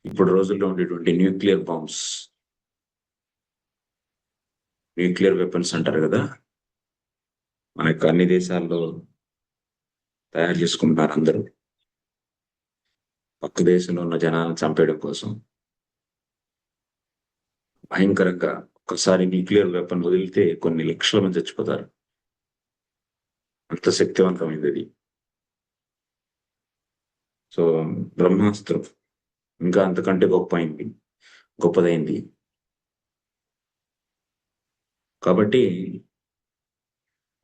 ఇప్పుడు రోజుల్లో ఉండేటువంటి న్యూక్లియర్ బాంబ్స్, న్యూక్లియర్ వెపన్స్ అంటారు కదా, మన యొక్క అన్ని దేశాల్లో తయారు చేసుకుంటున్నారు అందరూ పక్క దేశంలో ఉన్న జనాలను చంపేయడం కోసం. భయంకరంగా ఒక్కసారి న్యూక్లియర్ వెపన్ వదిలితే కొన్ని లక్షల మంది చచ్చిపోతారు. అంత శక్తివంతమైంది అది. సో బ్రహ్మాస్త్రం ఇంకా అంతకంటే గొప్పదైంది. కాబట్టి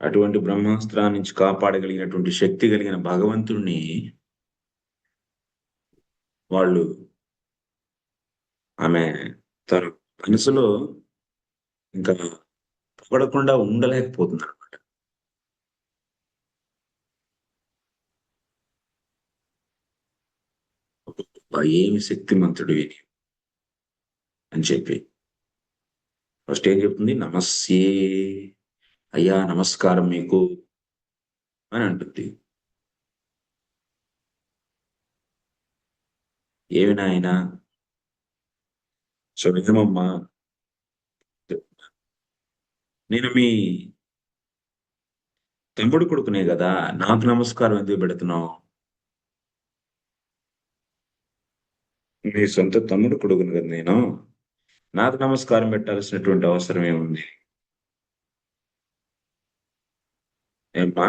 అటువంటి బ్రహ్మాస్త్రా నుంచి కాపాడగలిగినటువంటి శక్తి కలిగిన భగవంతుణ్ణి వాళ్ళు ఆమె తన మనసులో ఇంకా పొగడకుండా ఉండలేకపోతున్నారు అనమాట. ఏమి శక్తిమంతుడివి అని చెప్పి ఫస్ట్ ఏం చెప్తుంది, నమస్యే, అయ్యా నమస్కారం మీకు అని అంటుంది. ఏమి నాయన, సో నిజమమ్మా, నేను మీ తమ్ముడు కొడుకునే కదా, నాకు నమస్కారం ఎందుకు పెడుతున్నావు? నీ సొంత తమ్ముడు కొడుకును కదా నేను, నాకు నమస్కారం పెట్టాల్సినటువంటి అవసరం ఏముంది? ఏమ్మా,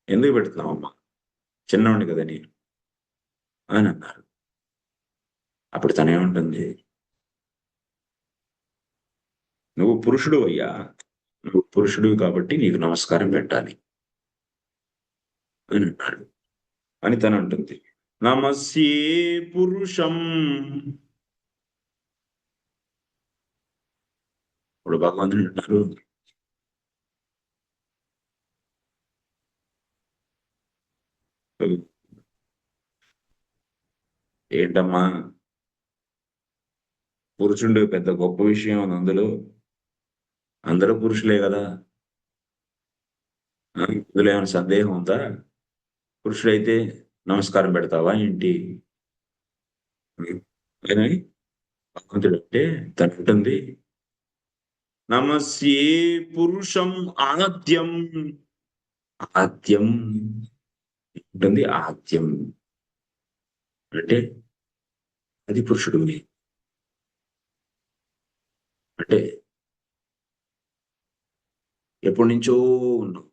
ఎందుకు పెడుతున్నావమ్మా, చిన్నవాడిని కదా నేను అని అన్నారు. అప్పుడు తనేమంటుంది, నువ్వు పురుషుడు అయ్యా, నువ్వు పురుషుడు కాబట్టి నీకు నమస్కారం పెట్టాలి అని అన్నాడు. అని తను అంటుంది, నమస్యే పురుషం. ఇప్పుడు భగవంతుడు అంటున్నారు, ఏంటమ్మా పురుషుడు పెద్ద గొప్ప విషయం ఉంది అందులో, అందరూ పురుషులే కదా, ఇందులో ఏమైనా సందేహం ఉందా? పురుషుడైతే నమస్కారం పెడతావా ఏంటి అని భగవంతుడు అంటే తను ఉంటుంది, నమస్యే పురుషం ఆద్యం. ఆద్యం ఉంటుంది, ఆద్యం అంటే అది పురుషుడు అంటే ఎప్పటి నుంచో ఉన్నాం.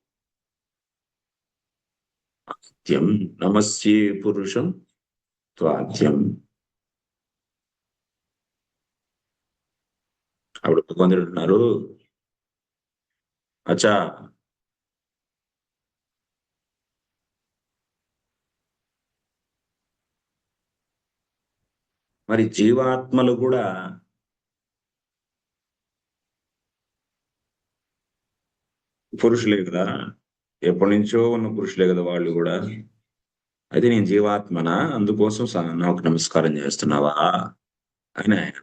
ఆద్యం నమస్యే పురుషం త్వాద్యం. అప్పుడు భగవంతుడు అంటున్నారు, అచ్చా మరి జీవాత్మలు కూడా పురుషులే కదా, ఎప్పటి నుంచో ఉన్న పురుషులే కదా వాళ్ళు కూడా. అయితే నేను జీవాత్మనా, అందుకోసం నాకు నమస్కారం చేస్తున్నావా అని ఆయన.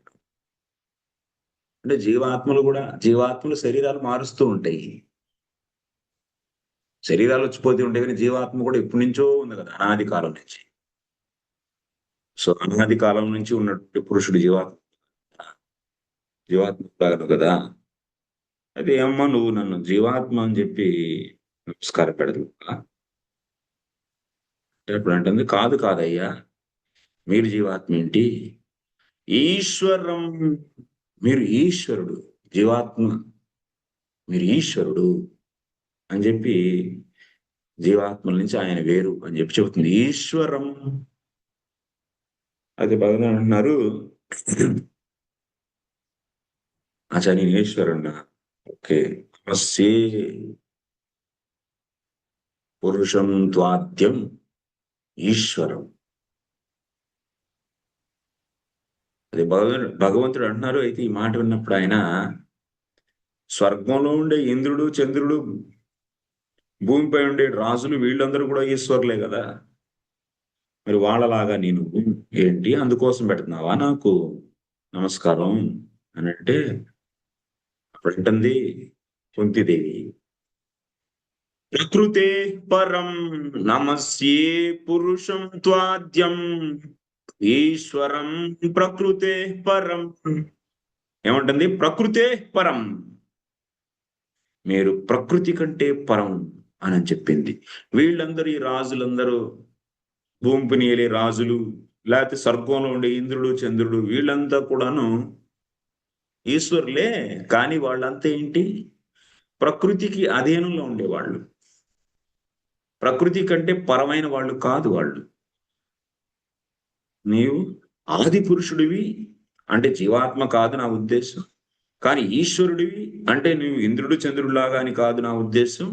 అంటే జీవాత్మలు శరీరాలు మారుస్తూ ఉంటాయి, శరీరాలు వచ్చిపోతూ ఉంటాయి, కానీ జీవాత్మ కూడా ఎప్పటి నుంచో ఉంది కదా, అనాది కాలం నుంచి. సో అనాది కాలం నుంచి ఉన్నటువంటి పురుషుడు జీవాత్మ కాదు కదా. అయితే ఏమమ్మా నువ్వు నన్ను జీవాత్మ అని చెప్పి నమస్కారం పెడదు అప్పుడు అంటుంది, కాదు కాదయ్యా, మీరు జీవాత్మ ఏంటి, ఈశ్వరం, మీరు ఈశ్వరుడు, జీవాత్మ మీరు ఈశ్వరుడు అని చెప్పి జీవాత్మల నుంచి ఆయన వేరు అని చెప్పి చెబుతుంది. ఈశ్వరం అది బాగా అంటున్నారు, అచ్చా నేను ఈశ్వరున్నా, ఓకే, నమస్తే పురుషం త్వాద్యం ఈశ్వరం. అది భగవంతుడు అంటున్నారు. అయితే ఈ మాట విన్నప్పుడు ఆయన స్వర్గంలో ఉండే ఇంద్రుడు, చంద్రుడు, భూమిపై ఉండే రాజులు వీళ్ళందరూ కూడా ఈశ్వరులే కదా, మరి వాళ్ళలాగా నేను ఏంటి, అందుకోసం పెడుతున్నావా నాకు నమస్కారం అని అంటే అప్పుడు అంటుంది కుంతిదేవి, ప్రకృతే పరం నమస్యే పురుషం త్వాద్యం ఈశ్వరం ప్రకృతే పరం. ఏమంటుంది? ప్రకృతే పరం. మీరు ప్రకృతి కంటే పరం అని చెప్పింది. వీళ్ళందరూ, ఈ రాజులందరూ, భూమిపైన ఏలే రాజులు, లేకపోతే స్వర్గంలో ఉండే ఇంద్రుడు చంద్రుడు, వీళ్ళంతా కూడాను ఈశ్వరులే. కానీ వాళ్ళంతా ఏంటి? ప్రకృతికి అధీనంలో ఉండేవాళ్ళు. ప్రకృతి కంటే పరమైన వాళ్ళు కాదు వాళ్ళు. నీవు ఆది పురుషుడివి అంటే జీవాత్మ కాదు నా ఉద్దేశం. కానీ ఈశ్వరుడివి అంటే నువ్వు ఇంద్రుడు చంద్రుడిలాగా అని కాదు నా ఉద్దేశం.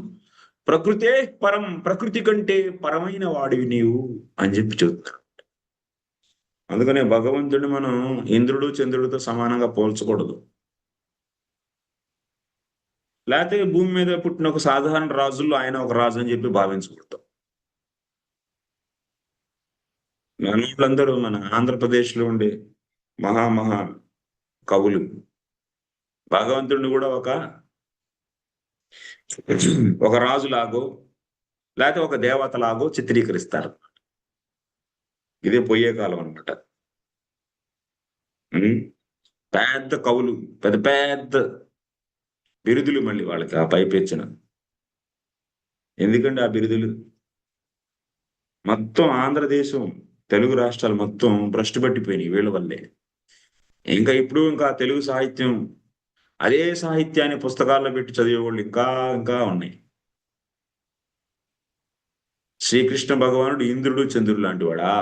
ప్రకృతే పరం, ప్రకృతి కంటే పరమైన వాడివి నీవు అని చెప్పి చెప్తాడు. అందుకనే భగవంతుడిని మనం ఇంద్రుడు చంద్రుడితో సమానంగా పోల్చకూడదు. లేకపోతే భూమి మీద పుట్టిన ఒక సాధారణ రాజుల్లో ఆయన ఒక రాజు అని చెప్పి భావించకూడదు. మనోళ్ళందరూ మన ఆంధ్రప్రదేశ్లో ఉండే మహా కవులు భగవంతుడిని కూడా ఒక రాజులాగో లేకపోతే ఒక దేవతలాగో చిత్రీకరిస్తారు. ఇదే పోయే కాలం అనమాట. పెద్ద కవులు, పెద్ద పెద్ద బిరుదులు మళ్ళీ వాళ్ళకి ఆ పైపెచ్చిన. ఎందుకంటే ఆ బిరుదులు మొత్తం ఆంధ్రదేశం, తెలుగు రాష్ట్రాలు మొత్తం భ్రష్టు పట్టిపోయినాయి వీళ్ళ వల్లే. ఇంకా తెలుగు సాహిత్యం, అదే సాహిత్యాన్ని పుస్తకాల్లో పెట్టి చదివేవాళ్ళు ఇంకా ఉన్నాయి. శ్రీకృష్ణ భగవానుడు ఇంద్రుడు చంద్రుడు లాంటి వాడా?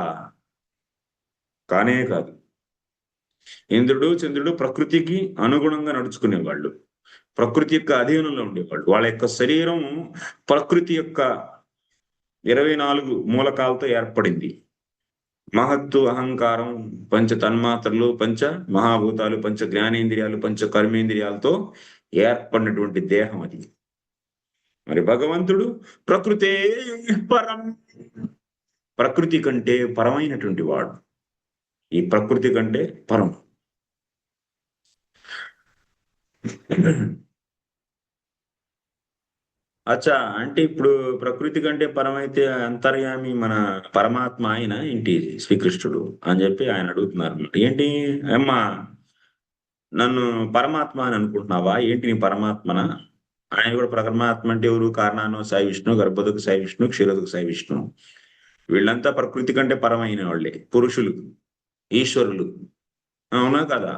కానే కాదు. ఇంద్రుడు చంద్రుడు ప్రకృతికి అనుగుణంగా నడుచుకునేవాళ్ళు, ప్రకృతి యొక్క అధీనంలో ఉండేవాళ్ళు. వాళ్ళ యొక్క శరీరం ప్రకృతి యొక్క 24 మూలకాలతో ఏర్పడింది. మహత్తు, అహంకారం, పంచ తన్మాత్రలు, పంచ మహాభూతాలు, పంచ జ్ఞానేంద్రియాలు, పంచ కర్మేంద్రియాలతో ఏర్పడినటువంటి దేహం అది. మరి భగవంతుడు ప్రకృతే పరం, ప్రకృతి కంటే పరమైనటువంటి వాడు. ఈ ప్రకృతి కంటే పరం. అచ్చా, అంటే ఇప్పుడు ప్రకృతి కంటే పరమైతే అంతర్యామి మన పరమాత్మ ఆయన ఏంటి శ్రీకృష్ణుడు అని చెప్పి ఆయన అడుగుతున్నారు. ఏంటి అమ్మా, నన్ను పరమాత్మ అని అనుకుంటున్నావా ఏంటి? నీ పరమాత్మన? ఆయన కూడా పరమాత్మ అంటే ఎవరు? కారణాను సాయి విష్ణు, గర్భోదకు సాయి విష్ణు, క్షీరోదకు సాయి విష్ణు. వీళ్ళంతా ప్రకృతి కంటే పరమైన వాళ్ళే, పురుషులు, ఈశ్వరులు. అవునా కదా?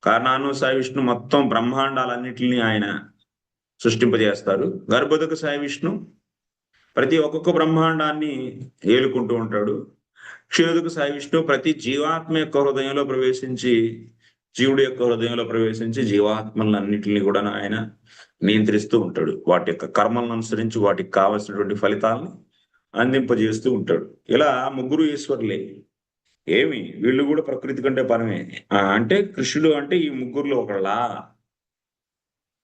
కారణాను సాయి విష్ణు మొత్తం బ్రహ్మాండాలన్నిటిని ఆయన సృష్టింపజేస్తారు. గర్భోదక సాయి విష్ణు ప్రతి ఒక్కొక్క బ్రహ్మాండాన్ని ఏలుకుంటూ ఉంటాడు. క్షీరోదక సాయి విష్ణు ప్రతి జీవాత్మ యొక్క హృదయంలో ప్రవేశించి, జీవుడి యొక్క హృదయంలో ప్రవేశించి జీవాత్మలన్నింటినీ కూడా ఆయన నియంత్రిస్తూ ఉంటాడు. వాటి యొక్క కర్మలను అనుసరించి వాటికి కావలసినటువంటి ఫలితాలను అందింపజేస్తూ ఉంటాడు. ఇలా ముగ్గురు ఈశ్వరులే. ఏమి వీళ్ళు కూడా ప్రకృతి కంటే పరమే. అంటే కృష్ణుడు అంటే ఈ ముగ్గురులో ఒకళ్ళా?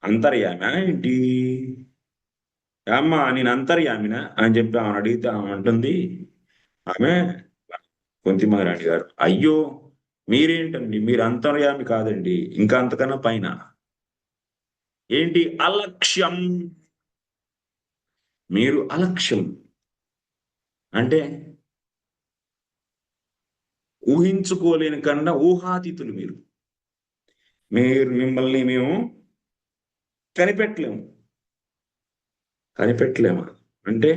అంతర్యామి ఏంటి? అమ్మ నేను అంతర్యామినా అని చెప్పి ఆమె అడిగితే ఆమె అంటుంది, ఆమె కుంతి మహారాణి గారు, అయ్యో మీరేంటండి, మీరు అంతర్యామి కాదండి, ఇంకా అంతకన్నా పైన. ఏంటి? అలక్ష్యం. మీరు అలక్ష్యం అంటే ఊహించుకోలేని కన్నా ఊహాతీతులు. మిమ్మల్ని మేము కనిపెట్టలేము అంటే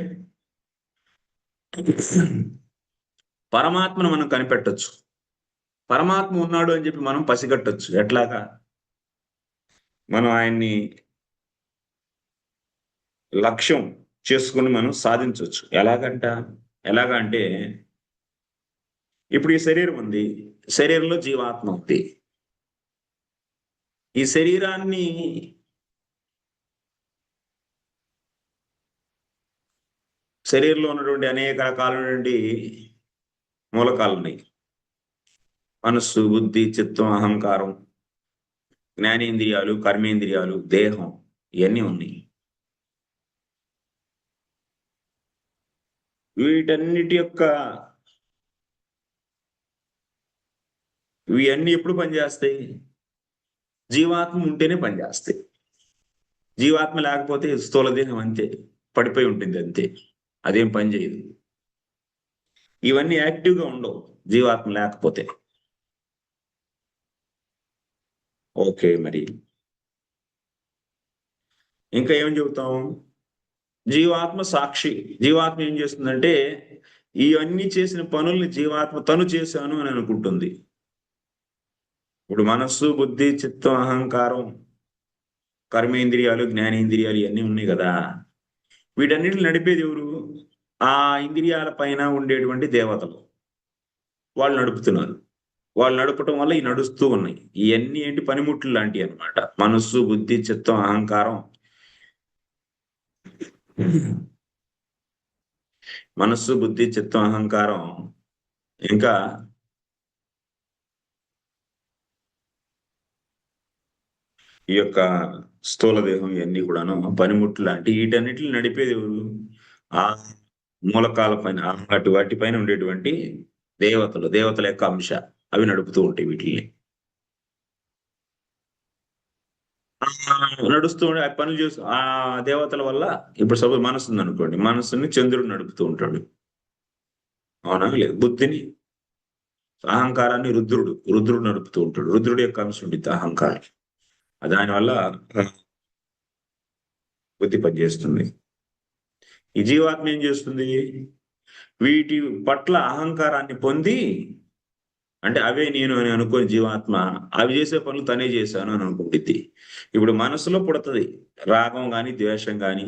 పరమాత్మను మనం కనిపెట్టచ్చు, పరమాత్మ ఉన్నాడు అని చెప్పి మనం పసిగట్టచ్చు. ఎట్లాగా? మనం ఆయన్ని లక్ష్యం చేసుకుని మనం సాధించవచ్చు. ఎలాగా అంటే ఇప్పుడు ఈ శరీరం ఉంది, శరీరంలో జీవాత్మ ఉంది. ఈ శరీరాన్ని శరీరంలో ఉన్నటువంటి అనేక రకాలైనటువంటి మూలకాలు ఉన్నాయి. మనస్సు, బుద్ధి, చిత్తం, అహంకారం, జ్ఞానేంద్రియాలు, కర్మేంద్రియాలు, దేహం, ఇవన్నీ ఉన్నాయి. వీటన్నిటి యొక్క ఇవన్నీ ఎప్పుడు పనిచేస్తాయి? జీవాత్మ ఉంటేనే పనిచేస్తాయి. జీవాత్మ లేకపోతే స్థూల దేహం అంతే పడిపోయి ఉంటుంది, అంతే, అదేం పని చేయదు. ఇవన్నీ యాక్టివ్గా ఉండవు జీవాత్మ లేకపోతే. ఓకే, మరి ఇంకా ఏం చెబుతాం? జీవాత్మ సాక్షి. జీవాత్మ ఏం చేస్తుందంటే ఇవన్నీ చేసిన పనుల్ని జీవాత్మ తను చేశాను అని అనుకుంటుంది. ఇప్పుడు మనస్సు, బుద్ధి, చిత్తం, అహంకారం, కర్మేంద్రియాలు, జ్ఞానేంద్రియాలు ఇవన్నీ ఉన్నాయి కదా. వీటన్నిటిని నడిపేది ఎవరు? ఆ ఇంద్రియాల పైన ఉండేటువంటి దేవతలు. వాళ్ళు నడుపుతున్నారు. వాళ్ళు నడపటం వల్ల ఈ నడుస్తూ ఉన్నాయి. ఇవన్నీ ఏంటి? పనిముట్లు లాంటివి అన్నమాట. మనస్సు, బుద్ధి, చిత్తం, అహంకారం. మనస్సు, బుద్ధి, చిత్తం, అహంకారం, ఇంకా ఈ యొక్క స్థూల దేహం, ఇవన్నీ కూడాను పనిముట్లు లాంటి వీటన్నిటిని నడిపేది ఎవరు? ఆ మూలకాల పైన, వాటి పైన ఉండేటువంటి దేవతలు, దేవతల యొక్క అంశ. అవి నడుపుతూ ఉంటాయి వీటిని. నడుస్తూ ఉండే ఆ పనులు చేస్తూ ఆ దేవతల వల్ల, ఇప్పుడు సపోజ్ మనసు ఉంది అనుకోండి, మనసుని చంద్రుడు నడుపుతూ ఉంటాడు. అవునా? లేదు, బుద్ధిని, అహంకారాన్ని రుద్రుడు నడుపుతూ ఉంటాడు. రుద్రుడి యొక్క అంశం ఉంటుంది అహంకారం. దానివల్ల బుద్ధి పనిచేస్తుంది. ఈ జీవాత్మ ఏం చేస్తుంది? వీటి పట్ల అహంకారాన్ని పొంది, అంటే అవే నేను అని అనుకోని జీవాత్మ అవి చేసే పనులు తనే చేశాను అని అనుకుంటుంది. ఇప్పుడు మనసులో పుడుతుంది రాగం గాని, ద్వేషం గాని,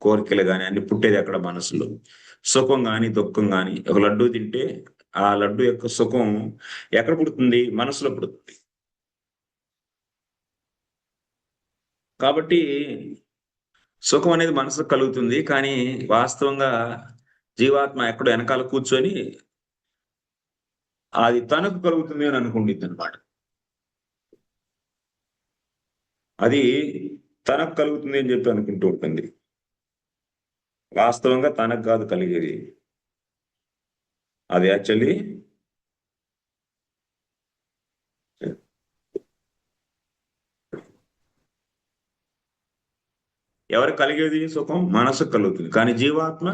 కోరికలు గాని, అన్ని పుట్టేది అక్కడ మనసులో. సుఖం గాని, దుఃఖం గాని. ఒక లడ్డు తింటే ఆ లడ్డు యొక్క సుఖం ఎక్కడ పుడుతుంది? మనసులో పుడుతుంది. కాబట్టి సుఖం అనేది మనసుకు కలుగుతుంది. కానీ వాస్తవంగా జీవాత్మ ఎక్కడో వెనకాల కూర్చొని అది తనకు కలుగుతుంది అని అనుకుండిద్దనమాట. అది తనకు కలుగుతుంది అని చెప్పి అనుకుంటూ ఉంటుంది. వాస్తవంగా తనకు కాదు కలిగేది. అది యాక్చువల్లీ ఎవరికి కలిగేది సుఖం? మనసుకు కలుగుతుంది. కానీ జీవాత్మ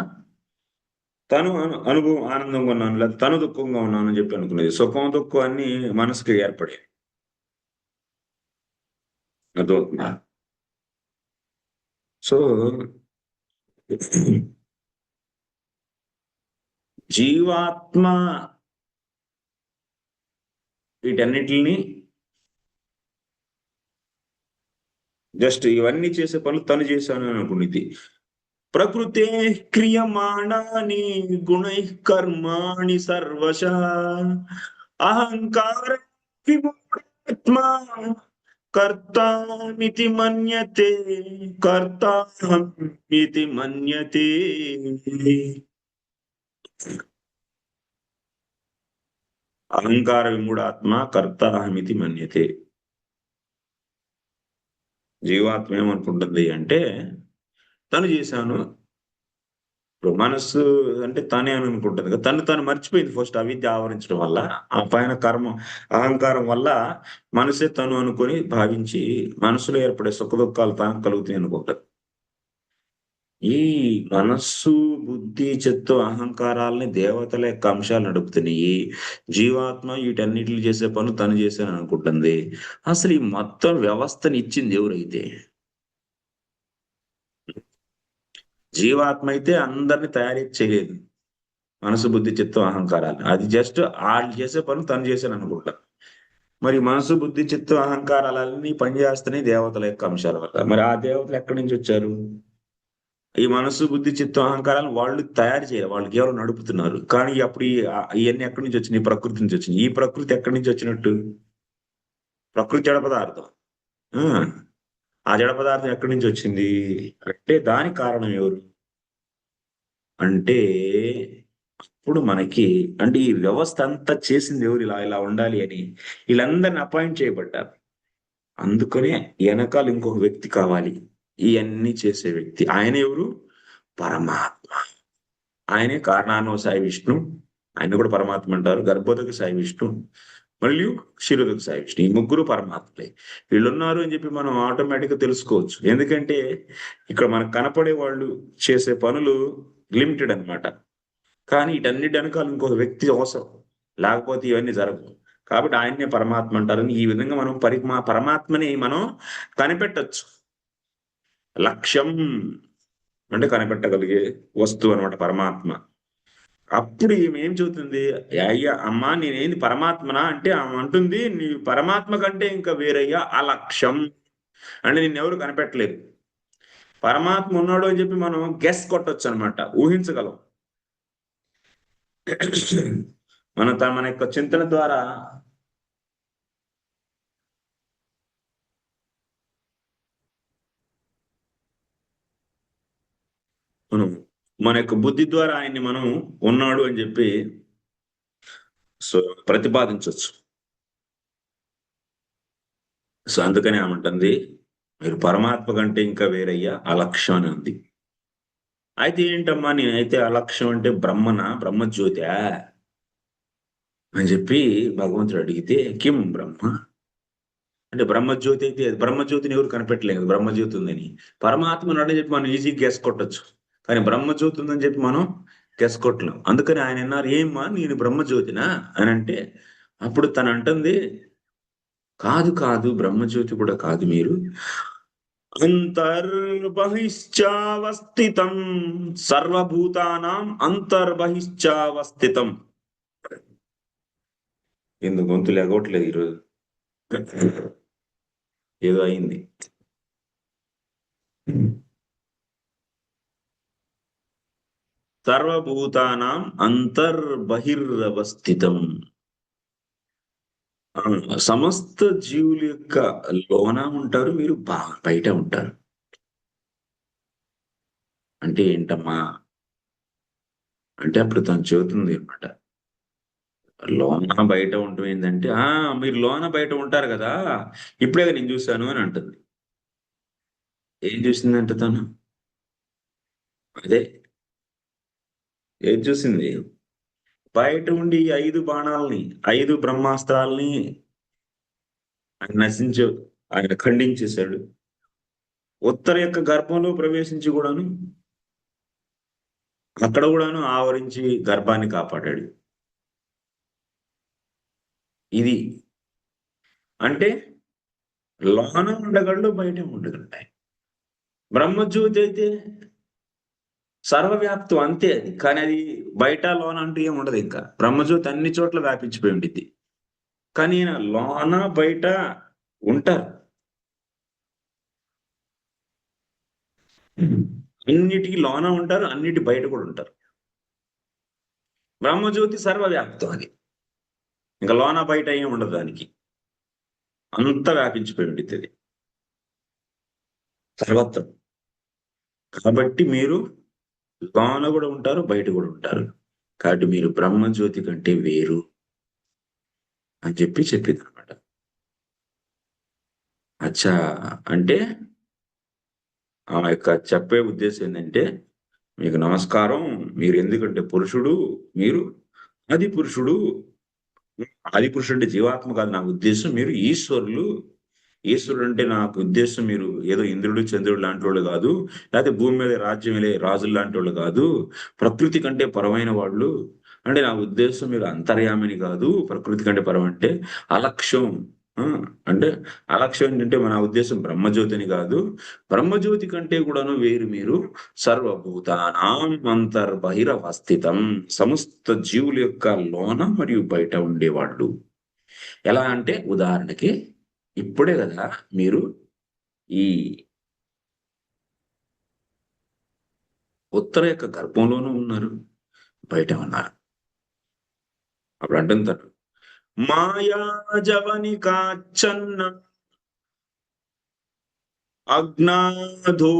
తను అనుభవం ఆనందంగా ఉన్నాను, లేదా తను దుఃఖంగా ఉన్నాను అని చెప్పి అనుకునేది. సుఖం, దుఃఖం అన్ని మనసుకి ఏర్పడేవి. అర్థమవుతుందా? సో జీవాత్మ వీటన్నిటిని జస్ట్ ఇవన్నీ చేసే పనులు తను చేశాను అని అనుకునేది. ప్రకృతే క్రియమాణాని గుణైః కర్మాణి సర్వశః అహంకార విమూఢాత్మా కర్తామితి మన్యతే, కర్తాహమితి మన్యతే. అహంకార విమూఢాత్మ కర్తాహమితి మన్యతే. జీవాత్మ ఏమనుకుంటుంది అంటే తను చేశాను. ఇప్పుడు మనస్సు అంటే తనే అని అనుకుంటుంది కదా. తను మర్చిపోయింది ఫస్ట్ అవిద్య ఆవరించడం వల్ల. ఆ పైన కర్మ, అహంకారం వల్ల మనసే తను అనుకొని భావించి మనసులో ఏర్పడే సుఖ దుఃఖాలు తనకు కలుగుతాయి అనుకుంటది. ఈ మనస్సు, బుద్ధి, చిత్తం, అహంకారాలని దేవతల యొక్క అంశాలు నడుపుతున్నాయి. జీవాత్మ వీటన్నిటిని చేసే పనులు తను చేశాను అనుకుంటుంది. అసలు ఈ మొత్తం వ్యవస్థని ఇచ్చింది ఎవరైతే? జీవాత్మ అయితే అందరిని తయారీ చేయలేదు. మనసు, బుద్ధి, చిత్తం, అహంకారాలు. అది జస్ట్ వాళ్ళు చేసే పనులు తను చేశాను అనుకుంటా. మరి మనసు, బుద్ధి, చిత్తం, అహంకారాలన్నీ పనిచేస్తున్నాయి దేవతల యొక్క అంశాల వల్ల. మరి ఆ దేవతలు ఎక్కడి నుంచి వచ్చారు? ఈ మనసు, బుద్ధి, చిత్తం, అహంకారాలు వాళ్ళు తయారు చేయాలి. వాళ్ళు కేవలం నడుపుతున్నారు. కానీ అప్పుడు ఇవన్నీ ఎక్కడి నుంచి వచ్చినాయి? ప్రకృతి నుంచి వచ్చినాయి. ఈ ప్రకృతి ఎక్కడి నుంచి వచ్చినట్టు? ప్రకృతి జడ పదార్థం. ఆ ఆ జడ పదార్థం ఎక్కడి నుంచి వచ్చింది అంటే దానికి కారణం ఎవరు? అంటే ఇప్పుడు మనకి, అంటే ఈ వ్యవస్థ అంతా చేసింది ఎవరు? ఇలా ఇలా ఉండాలి అని వీళ్ళందరిని అపాయింట్ చేయబడ్డారు. అందుకనే వెనకాల ఇంకొక వ్యక్తి కావాలి ఇవన్నీ చేసే వ్యక్తి. ఆయన ఎవరు? పరమాత్మ. ఆయనే కారణాన్వ సాయి విష్ణు. ఆయన కూడా పరమాత్మ అంటారు. గర్భోదక సాయి విష్ణు మరియు క్షీరోదక సాయి విష్ణు. ఈ ముగ్గురు పరమాత్మలే. వీళ్ళున్నారు అని చెప్పి మనం ఆటోమేటిక్ గా తెలుసుకోవచ్చు. ఎందుకంటే ఇక్కడ మనకు కనపడే వాళ్ళు చేసే పనులు లిమిటెడ్ అన్నమాట. కానీ వీటన్నిటి వెనకాల ఇంకొక వ్యక్తి అవసరం, లేకపోతే ఇవన్నీ జరగవు. కాబట్టి ఆయన్నే పరమాత్మ అంటారని ఈ విధంగా మనం పరమాత్మని మనం కనిపెట్టచ్చు. లక్ష్యం అంటే కనిపెట్టగలిగే వస్తువు అనమాట పరమాత్మ. అప్పుడు ఈమె ఏం చెబుతుంది, అయ్యా అమ్మా నేనేంది పరమాత్మనా అంటే ఆమె అంటుంది, నీ పరమాత్మ కంటే ఇంకా వేరయ్యా అలక్ష్యం అంటే నిన్నెవరు కనిపెట్టలేదు. పరమాత్మ ఉన్నాడు అని చెప్పి మనం గెస్ కొట్టొచ్చు అనమాట, ఊహించగలం. మన యొక్క చింతన ద్వారా మనం మన యొక్క బుద్ధి ద్వారా ఆయన్ని మనం ఉన్నాడు అని చెప్పి సో ప్రతిపాదించవచ్చు. సో అందుకని ఏమంటుంది, మీరు పరమాత్మ కంటే ఇంకా వేరయ్యా అలక్ష్యం అని ఉంది. అయితే ఏంటమ్మా నేనైతే అలక్ష్యం అంటే బ్రహ్మజ్యోతి అని చెప్పి భగవంతుడు అడిగితే, కిం బ్రహ్మ అంటే బ్రహ్మజ్యోతి అయితే బ్రహ్మజ్యోతిని ఎవరు కనిపెట్టలేదు, బ్రహ్మజ్యోతి ఉందని. పరమాత్మను అడని చెప్పి మనం ఈజీ గెస్ కొట్టచ్చు, కానీ బ్రహ్మజ్యోతి ఉందని చెప్పి మనం గెస్ కొట్టలేం. అందుకని ఆయన అన్నారు, ఏమ్మా నేను బ్రహ్మజ్యోతినా అని అంటే, అప్పుడు తను అంటుంది, కాదు కాదు బ్రహ్మజ్యోతి కూడా కాదు మీరు, అంతర్బహిశ్చావస్థితం సర్వభూతానాం అంతర్బహిశ్చావస్థితం. ఎందుకు గొంతులు ఎగవట్లేదు ఈరోజు, ఏదో అయింది. సర్వభూతానాం అంతర్బహిర్వస్థితం. సమస్త జీవుల యొక్క లోన ఉంటారు, మీరు బయట ఉంటారు. అంటే ఏంటమ్మా అంటే అప్పుడు తను చెబుతుంది అనమాట, లోన బయట ఉండటం ఏంటంటే, మీరు లోన బయట ఉంటారు కదా, ఇప్పుడే నేను చూశాను అని అంటుంది. ఏం చూసిందంటే తను, అదే ఏం చూసింది, బయట ఉండి 5 బాణాలని 5 బ్రహ్మాస్త్రాలని ఆయన ఆయన ఖండించేశాడు. ఉత్తర యొక్క గర్భంలో ప్రవేశించి కూడాను అక్కడ కూడాను ఆవరించి గర్భాన్ని కాపాడాడు. ఇది అంటే లోన ఉండగలడు, బయట ఉండగలడు. బ్రహ్మజ్యోతి అయితే సర్వవ్యాప్తం అంతే అది, కానీ అది బయట లోన అంటూ ఏమి ఉండదు. ఇంకా బ్రహ్మజ్యోతి అన్ని చోట్ల వ్యాపించిపోయి ఉండిద్ది, కానీ లోన బయట ఉంటారు. అన్నిటికీ లోన ఉంటారు, అన్నిటి బయట కూడా ఉంటారు. బ్రహ్మజ్యోతి సర్వవ్యాప్తం అది, ఇంకా లోన బయట ఏమి ఉండదు, దానికి అంతా వ్యాపించిపోయి ఉండిద్ది అది సర్వత్రం. కాబట్టి మీరు లోన కూడా ఉంటారు, బయట కూడా ఉంటారు. కాబట్టి మీరు బ్రహ్మజ్యోతి కంటే వేరు అని చెప్పింది అనమాట. అచ్చా అంటే ఆమె యొక్క చెప్పే ఉద్దేశం ఏంటంటే, మీకు నమస్కారం, మీరు ఎందుకంటే పురుషుడు, మీరు ఆది పురుషుడు. ఆది పురుషుడు అంటే జీవాత్మ కాదు నా ఉద్దేశం, మీరు ఈశ్వరులు. ఈశ్వరుడు అంటే నాకు ఉద్దేశం మీరు ఏదో ఇంద్రుడు చంద్రుడు లాంటి వాళ్ళు కాదు, లేకపోతే భూమి మీద రాజ్యం రాజులు లాంటి వాళ్ళు కాదు, ప్రకృతి కంటే పరమైన వాళ్ళు. అంటే నా ఉద్దేశం మీరు అంతర్యామిని కాదు, ప్రకృతి కంటే పరం అంటే అలక్ష్యం. అంటే అలక్ష్యం ఏంటంటే మన ఉద్దేశం బ్రహ్మజ్యోతిని కాదు, బ్రహ్మజ్యోతి కంటే కూడాను వేరు మీరు. సర్వభూతానాం అంతర్బహిరవస్థితం, సమస్త జీవుల యొక్క లోన మరియు బయట ఉండేవాళ్ళు. ఎలా అంటే ఉదాహరణకి ఇప్పుడే కదా మీరు ఈ ఉత్తర యొక్క గర్భంలోనూ ఉన్నారు, బయట ఉన్నారు. అప్పుడు అంటుంటారు, మాయాజవని కాచ్చన్న అజ్ఞాధో